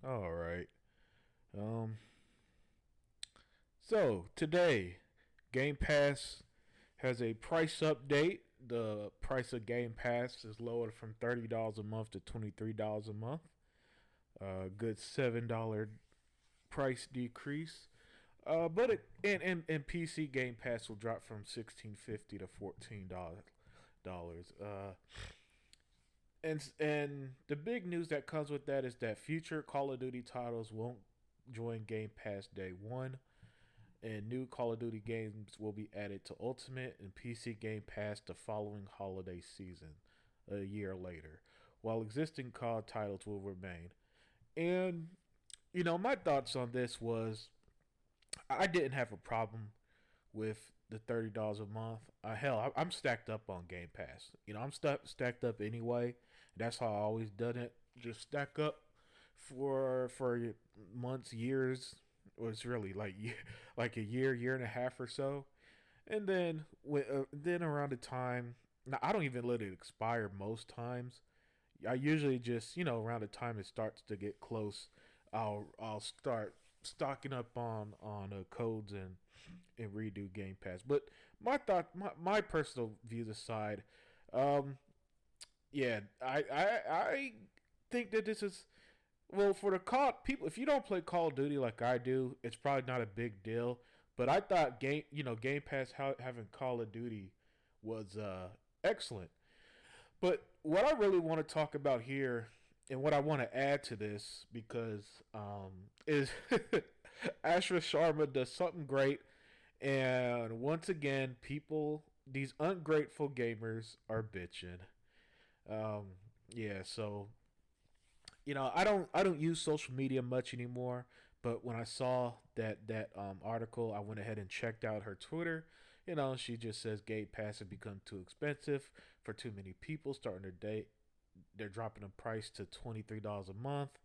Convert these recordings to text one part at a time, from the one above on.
All right. Um. So today, Game Pass has a price update. The price of Game Pass is lowered from $30 a month to $23 a month. A good $7 price decrease. But it and PC Game Pass will drop from $16.50 to $14. And the big news that comes with that is that future Call of Duty titles won't join Game Pass day one, and new Call of Duty games will be added to Ultimate and PC Game Pass the following holiday season, a year later, while existing COD titles will remain. And my thoughts on this was I didn't have a problem with the $30 a month. Hell, I'm stacked up on Game Pass. I'm stacked up anyway. That's how I always done it. Just stack up for months, years. Well, it's really like like a year and a half or so. And then around the time, now I don't even let it expire most times. I usually just around the time it starts to get close, I'll start stocking up on codes and redo Game Pass. But my personal views aside, um, yeah, I think that this is well for the call people. If you don't play Call of Duty like I do, it's probably not a big deal. But I thought Game Pass having Call of Duty was excellent. But what I really want to talk about here, and what I want to add to this, because is Asha Sharma does something great, and once again, these ungrateful gamers, are bitching. Yeah, so I don't use social media much anymore. But when I saw that article, I went ahead and checked out her Twitter. She just says Game Pass has become too expensive for too many people. Starting their day, they're dropping the price to $23 a month.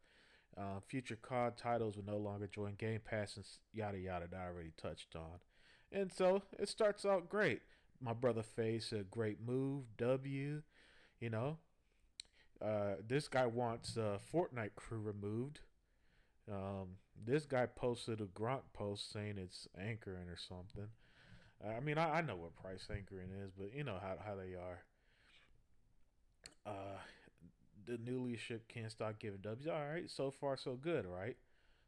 Future COD titles will no longer join Game Pass and yada yada that I already touched on. And so it starts out great. My brother faced a great move. You know, this guy wants Fortnite crew removed. This guy posted a Gronk post saying it's anchoring or something. I mean, I know what price anchoring is, but you know how they are. Uh, the new leadership can't stop giving W's. All right, so far so good, right?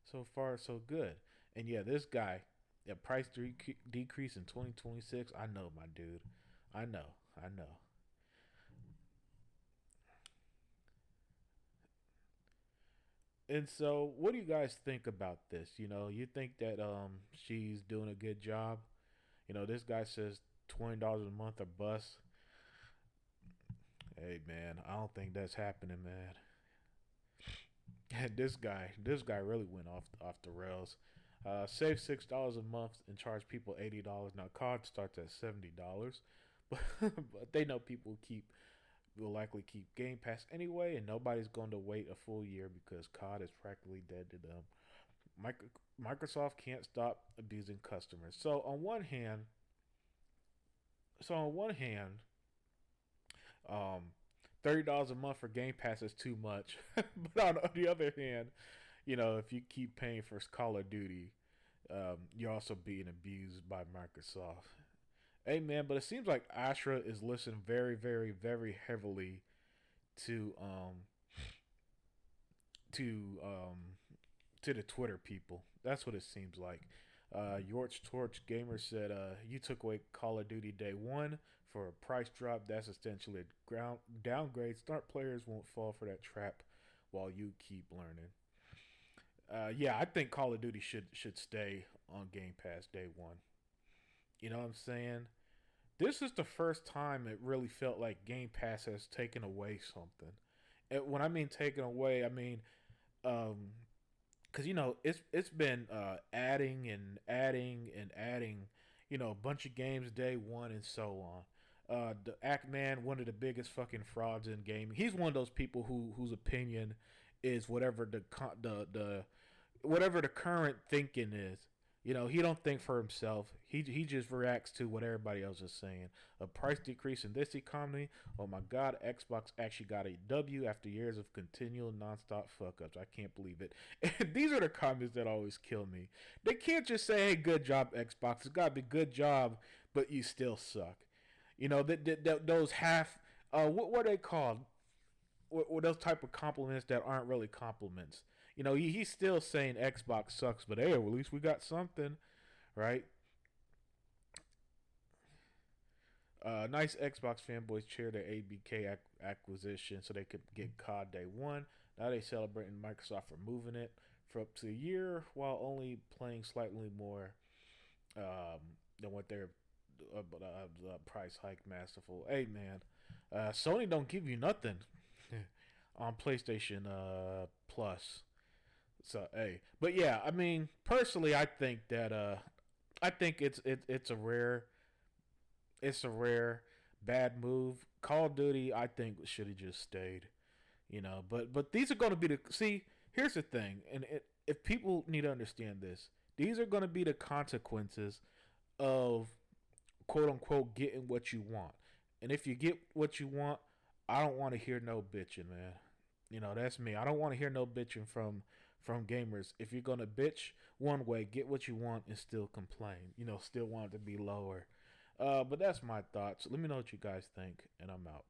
So far so good. And yeah, this guy, a price decrease in 2026. I know, my dude. I know. And so, what do you guys think about this? You think that she's doing a good job? This guy says $20 a month or bust. Hey man, I don't think that's happening, man. And this guy really went off the rails. Save $6 a month and charge people $80. Now COD starts at $70, but but they know people will likely keep Game Pass anyway, and nobody's going to wait a full year because COD is practically dead to them. Microsoft can't stop abusing customers. So on one hand, um, $30 a month for Game Pass is too much. But on the other hand, if you keep paying for Call of Duty, you're also being abused by Microsoft. Hey man, but it seems like Astra is listening very, very, very heavily to to um to the Twitter people. That's what it seems like. Yorch Torch Gamer said, "You took away Call of Duty Day One for a price drop. That's essentially a downgrade. Start players won't fall for that trap while you keep learning." Yeah, I think Call of Duty should stay on Game Pass Day One. You know what I'm saying? This is the first time it really felt like Game Pass has taken away something. And when I mean taken away, I mean um, because it's been adding and adding and adding, a bunch of games day one and so on. The Act Man, one of the biggest fucking frauds in gaming. He's one of those people whose opinion is whatever the whatever the current thinking is. He don't think for himself. He just reacts to what everybody else is saying. A price decrease in this economy. Oh my God, Xbox actually got a W after years of continual nonstop fuck ups. I can't believe it. And these are the comments that always kill me. They can't just say, "Hey, good job, Xbox." It's got to be good job, but you still suck. Those half. What are they called? What those type of compliments that aren't really compliments. He's still saying Xbox sucks, but hey, well, at least we got something, right? Nice Xbox fanboys cheer their ABK acquisition so they could get COD day one. Now they celebrating Microsoft removing it for up to a year while only playing slightly more than what their price hike masterful. Hey man, Sony don't give you nothing on PlayStation Plus. So hey, but yeah, I mean, personally, I think that I think it's a rare bad move. Call of Duty, I think should have just stayed. But these are going to be the see. Here's the thing, and if people need to understand this, these are going to be the consequences of quote unquote getting what you want. And if you get what you want, I don't want to hear no bitching, man. That's me. I don't want to hear no bitching from gamers. If you're gonna bitch one way, get what you want and still complain. Still want it to be lower. But that's my thoughts. Let me know what you guys think, and I'm out.